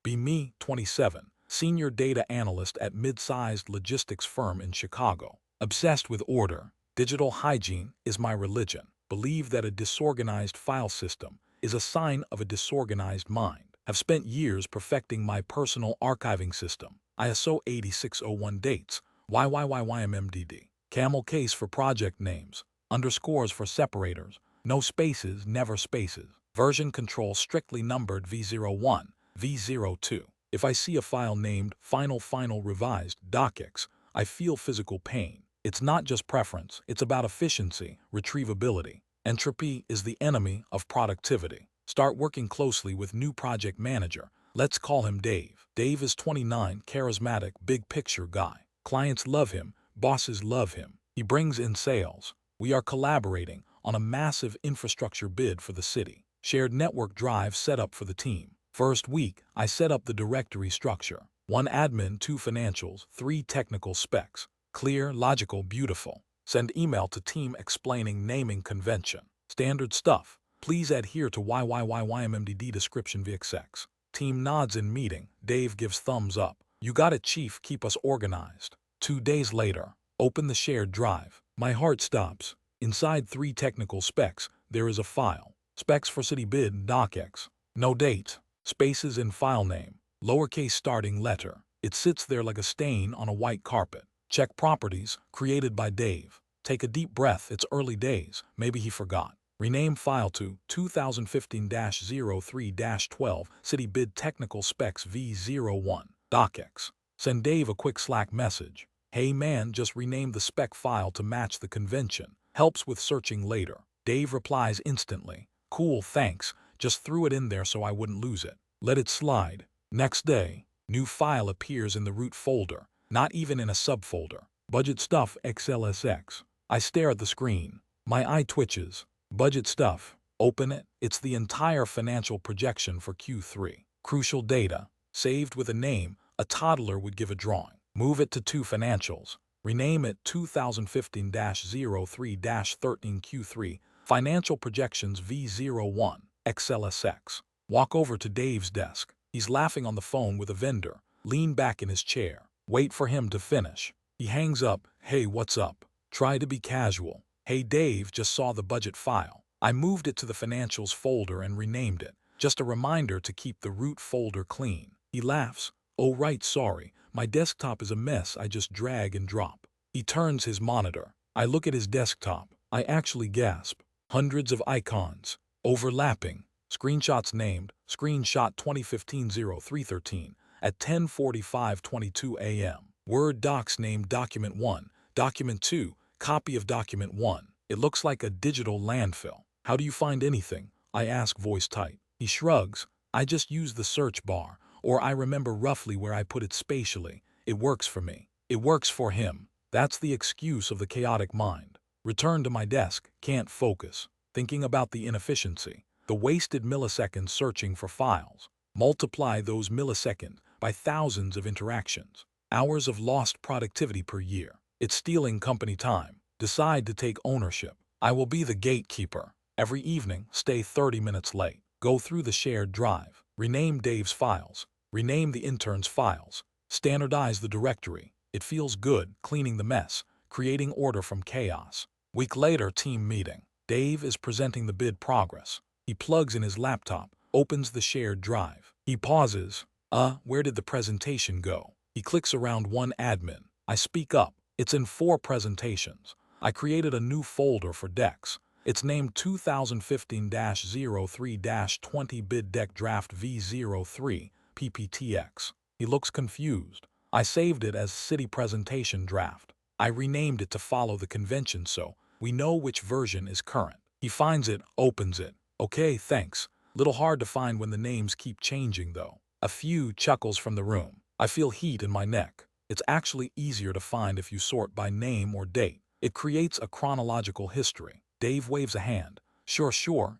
Be me, 27, senior data analyst at mid-sized logistics firm in Chicago. Obsessed with order, digital hygiene is my religion. Believe that a disorganized file system is a sign of a disorganized mind. Have spent years perfecting my personal archiving system. ISO 8601 dates, YYYYMMDD. Camel case for project names, underscores for separators, no spaces, never spaces. Version control strictly numbered V01, V02. If I see a file named final revised docx, I feel physical pain. It's not just preference, it's about efficiency, retrievability. Entropy is the enemy of productivity. Start working closely with new project manager. Let's call him Dave. Dave is 29, charismatic, big picture guy. Clients love him, bosses love him. He brings in sales. We are collaborating on a massive infrastructure bid for the city. Shared network drive set up for the team. First week, I set up the directory structure. 1 admin, 2 financials, 3 technical specs. Clear, logical, beautiful. Send email to team explaining naming convention. Standard stuff. Please adhere to YYYYMMDD description VXX. Team nods in meeting. Dave gives thumbs up. You got it, chief, keep us organized. 2 days later, open the shared drive. My heart stops. Inside 3 technical specs, there is a file. Specs for city bid, docx. No date. Spaces in file name. Lowercase starting letter. It sits there like a stain on a white carpet. Check properties, created by Dave. Take a deep breath, it's early days. Maybe he forgot. Rename file to 2015-03-12 City Bid Technical Specs V01, docx. Send Dave a quick Slack message. Hey man, just rename the spec file to match the convention. Helps with searching later. Dave replies instantly. Cool, thanks. Just threw it in there so I wouldn't lose it. Let it slide. Next day, new file appears in the root folder, not even in a subfolder. Budget stuff XLSX. I stare at the screen. My eye twitches. Budget stuff. Open it. It's the entire financial projection for Q3. Crucial data. Saved with a name a toddler would give a drawing. Move it to 2 financials. Rename it 2015-03-13 Q3. Financial projections V01. XLSX. Walk over to Dave's desk. He's laughing on the phone with a vendor. Lean back in his chair. Wait for him to finish. He hangs up. Hey, what's up? Try to be casual. Hey Dave, just saw the budget file. I moved it to the financials folder and renamed it. Just a reminder to keep the root folder clean. He laughs. Oh right, sorry. My desktop is a mess, I just drag and drop. He turns his monitor. I look at his desktop. I actually gasp. Hundreds of icons. Overlapping. Screenshots named. Screenshot 2015-03-13 at 10:45:22 a.m. Word docs named Document 1, Document 2, copy of Document 1. It looks like a digital landfill. How do you find anything? I ask, voice tight. He shrugs. I just use the search bar, or I remember roughly where I put it spatially. It works for me. It works for him. That's the excuse of the chaotic mind. Return to my desk. Can't focus. Thinking about the inefficiency. The wasted milliseconds searching for files. Multiply those milliseconds by thousands of interactions. Hours of lost productivity per year. It's stealing company time. Decide to take ownership. I will be the gatekeeper. Every evening, stay 30 minutes late. Go through the shared drive. Rename Dave's files. Rename the intern's files. Standardize the directory. It feels good, cleaning the mess, creating order from chaos. Week later, team meeting. Dave is presenting the bid progress. He plugs in his laptop, opens the shared drive. He pauses. Where did the presentation go? He clicks around 1 admin. I speak up. It's in 4 presentations. I created a new folder for decks. It's named 2015-03-20 Bid Deck Draft V03 PPTX. He looks confused. I saved it as City Presentation Draft. I renamed it to follow the convention so we know which version is current. He finds it, opens it. Okay, thanks. Little hard to find when the names keep changing though. A few chuckles from the room. I feel heat in my neck. It's actually easier to find if you sort by name or date. It creates a chronological history. Dave waves a hand. Sure.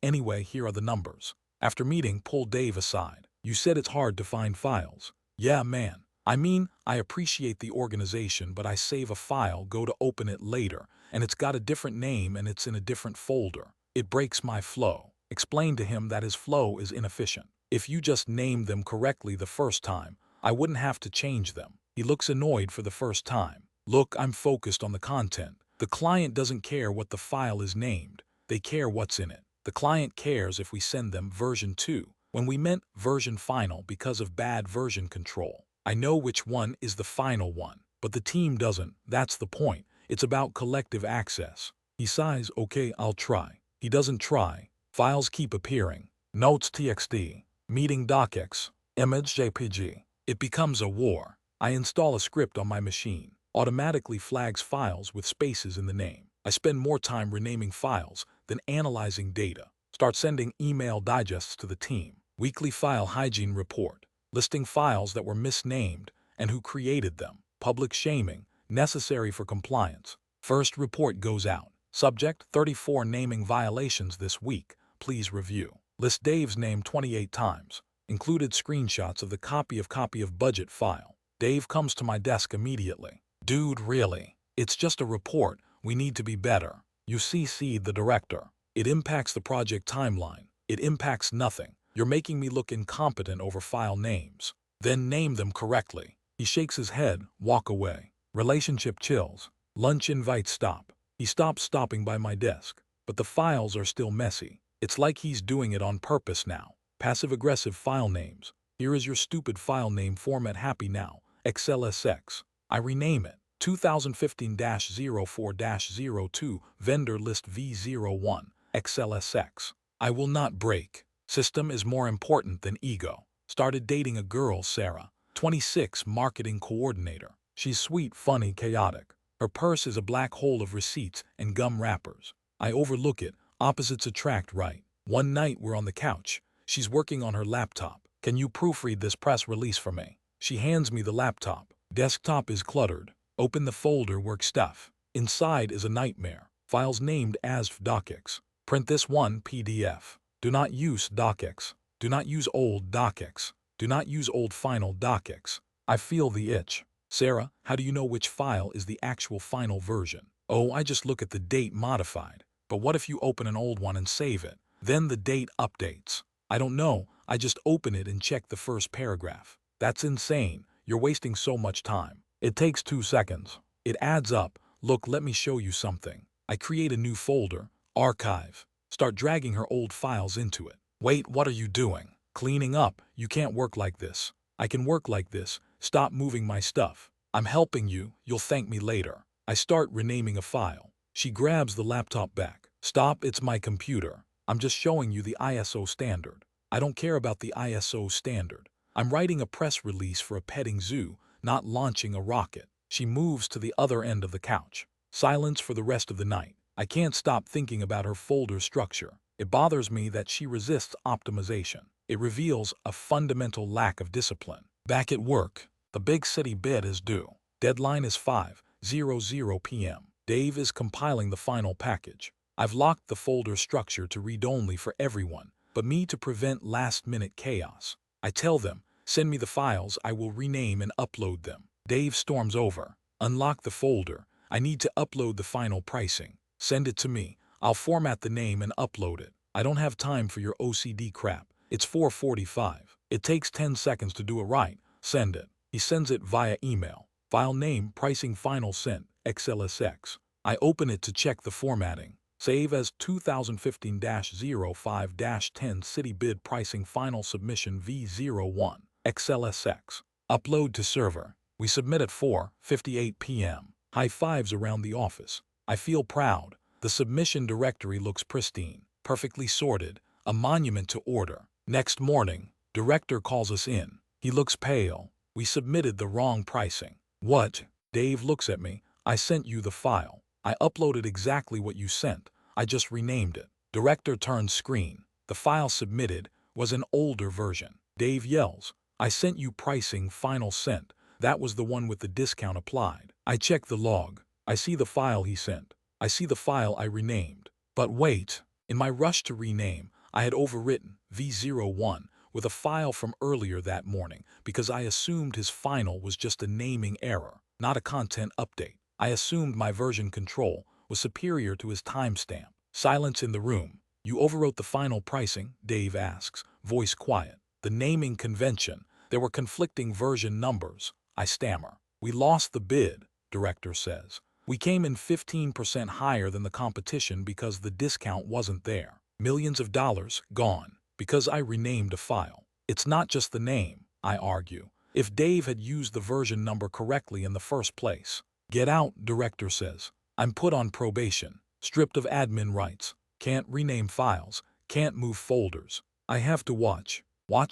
Anyway, here are the numbers. After meeting, pull Dave aside. You said it's hard to find files. Yeah, man. I mean, I appreciate the organization, but I save a file, go to open it later, and it's got a different name and it's in a different folder. It breaks my flow. Explain to him that his flow is inefficient. If you just named them correctly the first time, I wouldn't have to change them. He looks annoyed for the first time. Look, I'm focused on the content. The client doesn't care what the file is named. They care what's in it. The client cares if we send them version 2, when we meant version final because of bad version control. I know which one is the final one, but the team doesn't. That's the point. It's about collective access. He sighs, okay, I'll try. He doesn't try. Files keep appearing. Notes txt, meeting docx, image jpg. It becomes a war. I install a script on my machine. Automatically flags files with spaces in the name. I spend more time renaming files than analyzing data. Start sending email digests to the team. Weekly file hygiene report, listing files that were misnamed and who created them. Public shaming, necessary for compliance. First report goes out. Subject, 34 naming violations this week. Please review. List Dave's name 28 times. Included screenshots of the copy of budget file. Dave comes to my desk immediately. Dude, really? It's just a report. We need to be better. You CC'd the director. It impacts the project timeline. It impacts nothing. You're making me look incompetent over file names. Then name them correctly. He shakes his head, walk away. Relationship chills. Lunch invites stop. He stops stopping by my desk. But the files are still messy. It's like he's doing it on purpose now. Passive-aggressive file names. Here is your stupid file name format happy now. XLSX. I rename it. 2015-04-02 vendor list V01 XLSX. I will not break. System is more important than ego. Started dating a girl, Sarah, 26, marketing coordinator. She's sweet, funny, chaotic. Her purse is a black hole of receipts and gum wrappers. I overlook it. Opposites attract, right? One night we're on the couch. She's working on her laptop. Can you proofread this press release for me? She hands me the laptop. Desktop is cluttered. Open the folder work stuff. Inside is a nightmare. Files named as docx. Print this one PDF. Do not use docx. Do not use old docx. Do not use old final docx. I feel the itch. Sarah, how do you know which file is the actual final version? Oh, I just look at the date modified. But what if you open an old one and save it? Then the date updates. I don't know. I just open it and check the first paragraph. That's insane. You're wasting so much time. It takes 2 seconds. It adds up. Look, let me show you something. I create a new folder, archive. Start dragging her old files into it. Wait, what are you doing? Cleaning up. You can't work like this. I can work like this. Stop moving my stuff. I'm helping you. You'll thank me later. I start renaming a file. She grabs the laptop back. Stop, it's my computer. I'm just showing you the ISO standard. I don't care about the ISO standard. I'm writing a press release for a petting zoo, not launching a rocket. She moves to the other end of the couch. Silence for the rest of the night. I can't stop thinking about her folder structure. It bothers me that she resists optimization. It reveals a fundamental lack of discipline. Back at work, the big city bid is due. Deadline is 5:00 p.m. Dave is compiling the final package. I've locked the folder structure to read only for everyone, but me to prevent last-minute chaos. I tell them, send me the files, I will rename and upload them. Dave storms over. Unlock the folder. I need to upload the final pricing. Send it to me. I'll format the name and upload it. I don't have time for your OCD crap. It's 4:45. It takes 10 seconds to do it right. Send it. He sends it via email. File name, pricing final sent, XLSX. I open it to check the formatting. Save as 2015-05-10 city bid pricing final submission V01, XLSX. Upload to server. We submit at 4:58 p.m. High fives around the office. I feel proud. The submission directory looks pristine, perfectly sorted, a monument to order. Next morning, director calls us in. He looks pale. We submitted the wrong pricing. What? Dave looks at me. I sent you the file. I uploaded exactly what you sent. I just renamed it. Director turns screen. The file submitted was an older version. Dave yells, I sent you pricing final sent. That was the one with the discount applied. I check the log. I see the file he sent. I see the file I renamed. But wait, in my rush to rename, I had overwritten V01 with a file from earlier that morning because I assumed his final was just a naming error, not a content update. I assumed my version control was superior to his timestamp. Silence in the room. You overwrote the final pricing, Dave asks, voice quiet. The naming convention. There were conflicting version numbers. I stammer. We lost the bid, director says. We came in 15% higher than the competition because the discount wasn't there. Millions of dollars gone because I renamed a file. It's not just the name, I argue. If Dave had used the version number correctly in the first place. Get out, director says. I'm put on probation, stripped of admin rights, can't rename files, can't move folders. I have to watch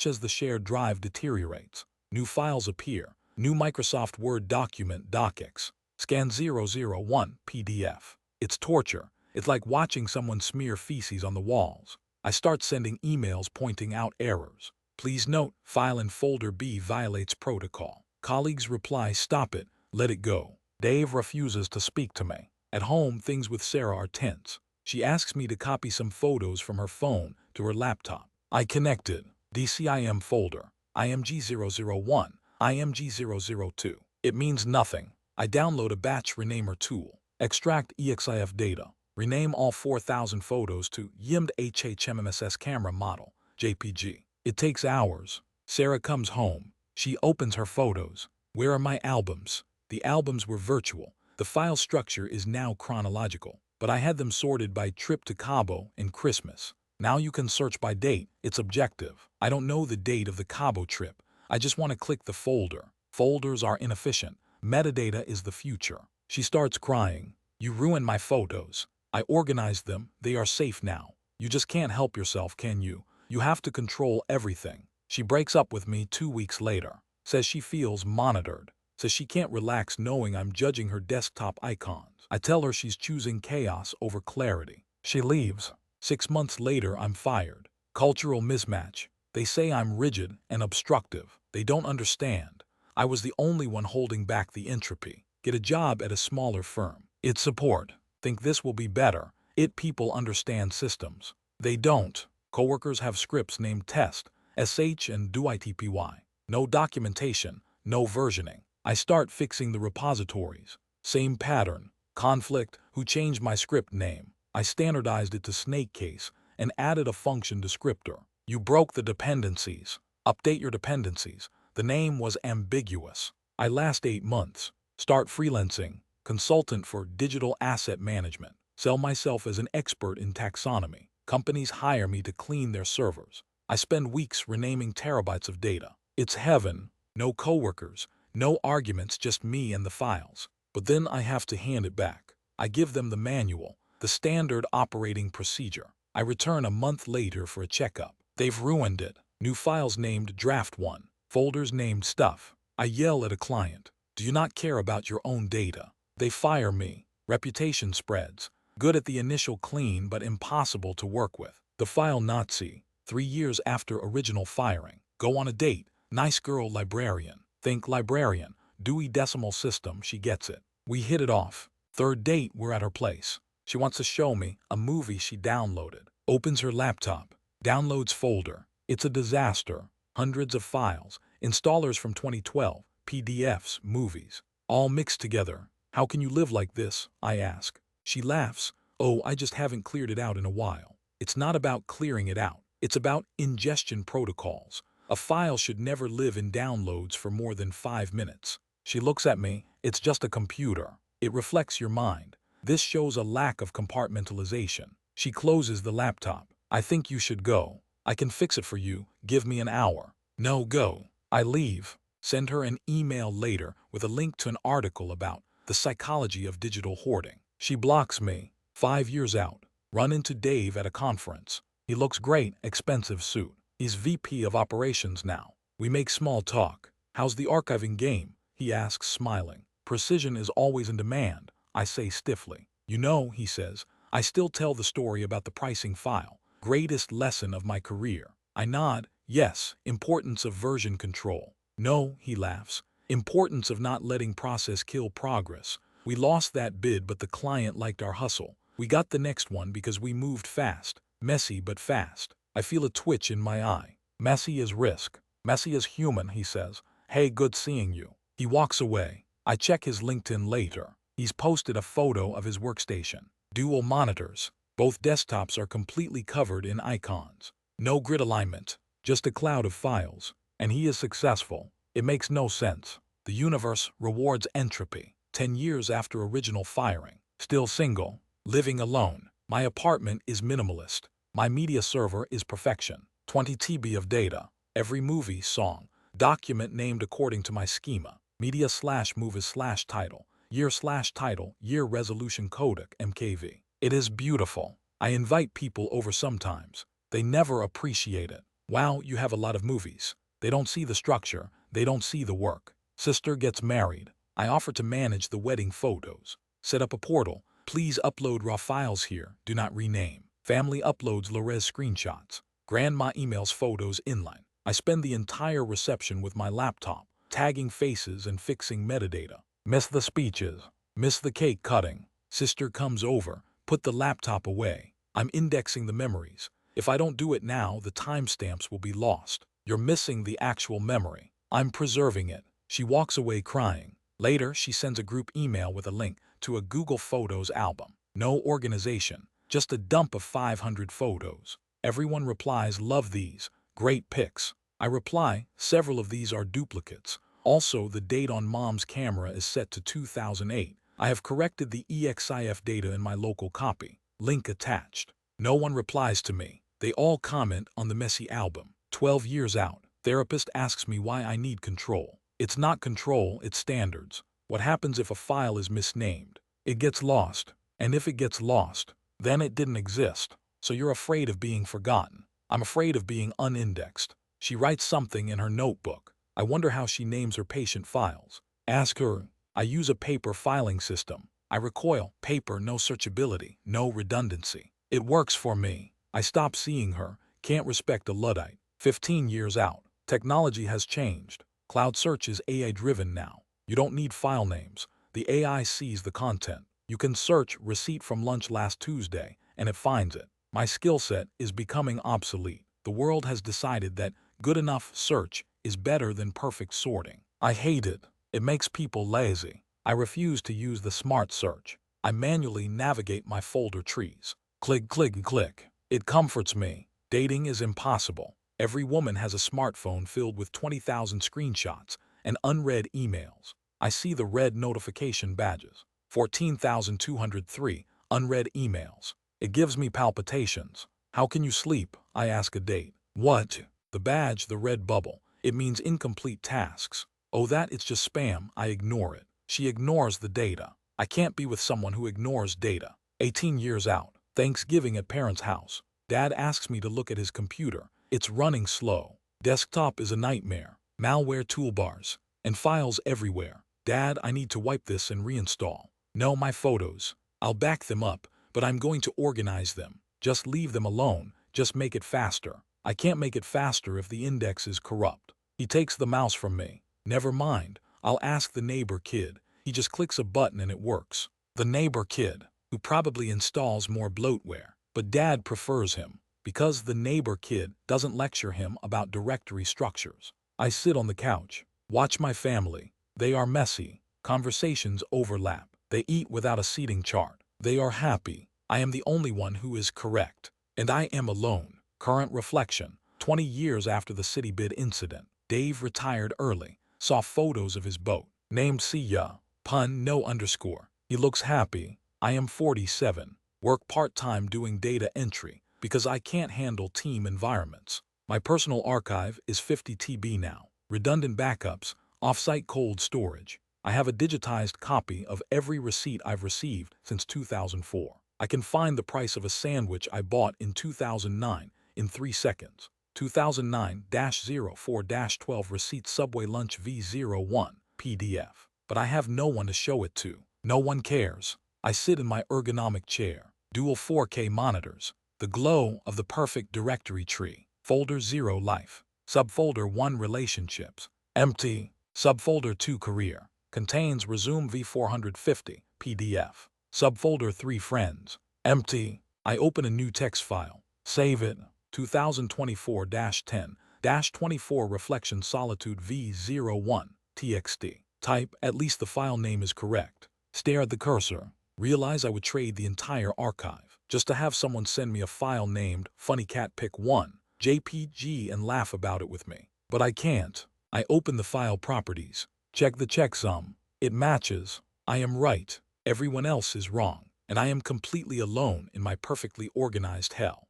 as the shared drive deteriorates. New files appear. New Microsoft Word document docx. Scan 001 PDF. It's torture. It's like watching someone smear feces on the walls. I start sending emails pointing out errors. Please note, file in folder B violates protocol. Colleagues reply, stop it, let it go. Dave refuses to speak to me. At home, things with Sarah are tense. She asks me to copy some photos from her phone to her laptop. I connected. DCIM folder. IMG001. IMG002. It means nothing. I download a batch renamer tool. Extract EXIF data. Rename all 4,000 photos to YIMD HHMMSS camera model, JPG. It takes hours. Sarah comes home. She opens her photos. Where are my albums? The albums were virtual. The file structure is now chronological, but I had them sorted by trip to Cabo and Christmas. Now you can search by date. It's objective. I don't know the date of the Cabo trip. I just want to click the folder. Folders are inefficient. Metadata is the future. She starts crying. You ruined my photos. I organized them. They are safe now. You just can't help yourself, can you? You have to control everything. She breaks up with me 2 weeks later. Says she feels monitored. Says she can't relax knowing I'm judging her desktop icons. I tell her she's choosing chaos over clarity. She leaves. 6 months later, I'm fired. Cultural mismatch. They say I'm rigid and obstructive. They don't understand. I was the only one holding back the entropy. Get a job at a smaller firm. It support. Think this will be better. People understand systems. They don't. Coworkers have scripts named test, sh and doitpy. No documentation, no versioning. I start fixing the repositories. Same pattern. Conflict. Who changed my script name? I standardized it to snake case and added a function descriptor. You broke the dependencies. Update your dependencies. The name was ambiguous. I last 8 months. Start freelancing. Consultant for digital asset management. Sell myself as an expert in taxonomy. Companies hire me to clean their servers. I spend weeks renaming terabytes of data. It's heaven. No coworkers, no arguments, just me and the files. But then I have to hand it back. I give them the manual, the standard operating procedure. I return a month later for a checkup. They've ruined it. New files named Draft 1. Folders named Stuff. I yell at a client. Do you not care about your own data? They fire me. Reputation spreads. Good at the initial clean but impossible to work with. The file Nazi. 3 years after original firing. Go on a date. Nice girl librarian. Think librarian. Dewey Decimal System, she gets it. We hit it off. Third date, we're at her place. She wants to show me a movie she downloaded. Opens her laptop. Downloads folder. It's a disaster. Hundreds of files. Installers from 2012. PDFs, movies. All mixed together. How can you live like this? I ask. She laughs. Oh, I just haven't cleared it out in a while. It's not about clearing it out. It's about ingestion protocols. A file should never live in downloads for more than 5 minutes. She looks at me. It's just a computer. It reflects your mind. This shows a lack of compartmentalization. She closes the laptop. I think you should go. I can fix it for you. Give me an hour. No, go. I leave. Send her an email later with a link to an article about the psychology of digital hoarding. She blocks me. 5 years out. Run into Dave at a conference. He looks great, expensive suit. He's VP of operations now. We make small talk. How's the archiving game? He asks, smiling. Precision is always in demand, I say stiffly. You know, he says, I still tell the story about the pricing file. Greatest lesson of my career. I nod. Yes, importance of version control. No, he laughs. Importance of not letting process kill progress. We lost that bid, but the client liked our hustle. We got the next one because we moved fast. Messy but fast. I feel a twitch in my eye. Messy is risk. Messy is human, he says. Hey, good seeing you. He walks away. I check his LinkedIn later. He's posted a photo of his workstation. Dual monitors. Both desktops are completely covered in icons. No grid alignment. just a cloud of files. And he is successful. It makes no sense. The universe rewards entropy. 10 years after original firing. Still single. Living alone. My apartment is minimalist. My media server is perfection. 20 TB of data. Every movie, song, document named according to my schema. Media/movies/title. Year/title. Year resolution codec MKV. It is beautiful. I invite people over sometimes. They never appreciate it. Wow, you have a lot of movies. They don't see the structure. They don't see the work. Sister gets married. I offer to manage the wedding photos. Set up a portal. Please upload raw files here. Do not rename. Family uploads low-res screenshots. Grandma emails photos inline. I spend the entire reception with my laptop, tagging faces and fixing metadata. Miss the speeches. Miss the cake cutting. Sister comes over. Put the laptop away. I'm indexing the memories. If I don't do it now, the timestamps will be lost. You're missing the actual memory. I'm preserving it. She walks away crying. Later, she sends a group email with a link to a Google Photos album. No organization, just a dump of 500 photos. Everyone replies, love these. Great pics. I reply, several of these are duplicates. Also, the date on mom's camera is set to 2008. I have corrected the EXIF data in my local copy. Link attached. No one replies to me. They all comment on the messy album. 12 years out. Therapist asks me why I need control. It's not control, it's standards. What happens if a file is misnamed? It gets lost. And if it gets lost, then it didn't exist. So you're afraid of being forgotten. I'm afraid of being unindexed. She writes something in her notebook. I wonder how she names her patient files. Ask her. I use a paper filing system. I recoil. Paper, no searchability, no redundancy. It works for me. I stop seeing her. Can't respect a Luddite. 15 years out. Technology has changed. Cloud search is AI-driven now. You don't need file names. The AI sees the content. You can search receipt from lunch last Tuesday, and it finds it. My skill set is becoming obsolete. The world has decided that good enough search is better than perfect sorting. I hate it. It makes people lazy. I refuse to use the smart search. I manually navigate my folder trees. Click, click, click. It comforts me. Dating is impossible. Every woman has a smartphone filled with 20,000 screenshots and unread emails. I see the red notification badges. 14,203 unread emails. It gives me palpitations. How can you sleep? I ask a date. What? The badge, the red bubble. It means incomplete tasks. Oh, that it's just spam. I ignore it. She ignores the data. I can't be with someone who ignores data. 18 years out. Thanksgiving at parents' house. Dad asks me to look at his computer. It's running slow. Desktop is a nightmare. Malware toolbars. And files everywhere. Dad, I need to wipe this and reinstall. No, my photos. I'll back them up, but I'm going to organize them. Just leave them alone. Just make it faster. I can't make it faster if the index is corrupt. He takes the mouse from me. Never mind. I'll ask the neighbor kid. He just clicks a button and it works. The neighbor kid, who probably installs more bloatware. But Dad prefers him, because the neighbor kid doesn't lecture him about directory structures. I sit on the couch. Watch my family. They are messy. Conversations overlap. They eat without a seating chart. They are happy. I am the only one who is correct. And I am alone. Current reflection. 20 years after the city bid incident. Dave retired early. Saw photos of his boat. Named Sia. Pun, no underscore. He looks happy. I am 47. Work part-time doing data entry because I can't handle team environments. My personal archive is 50 TB now. Redundant backups. Off-site cold storage. I have a digitized copy of every receipt I've received since 2004. I can find the price of a sandwich I bought in 2009 in 3 seconds. 2009-04-12 receipt Subway lunch V01 PDF. But I have no one to show it to. No one cares. I sit in my ergonomic chair. Dual 4K monitors. The glow of the perfect directory tree. Folder 0 life. Subfolder 1 relationships. Empty. Subfolder 2 career. Contains resume V450 PDF. Subfolder 3 friends. Empty. I open a new text file. Save it. 2024-10-24 reflection solitude V01 TXT. Type, at least the file name is correct. Stare at the cursor. Realize I would trade the entire archive just to have someone send me a file named Funny Cat Pick 1 JPG and laugh about it with me. But I can't. I open the file properties. Check the checksum. It matches. I am right. Everyone else is wrong. And I am completely alone in my perfectly organized hell.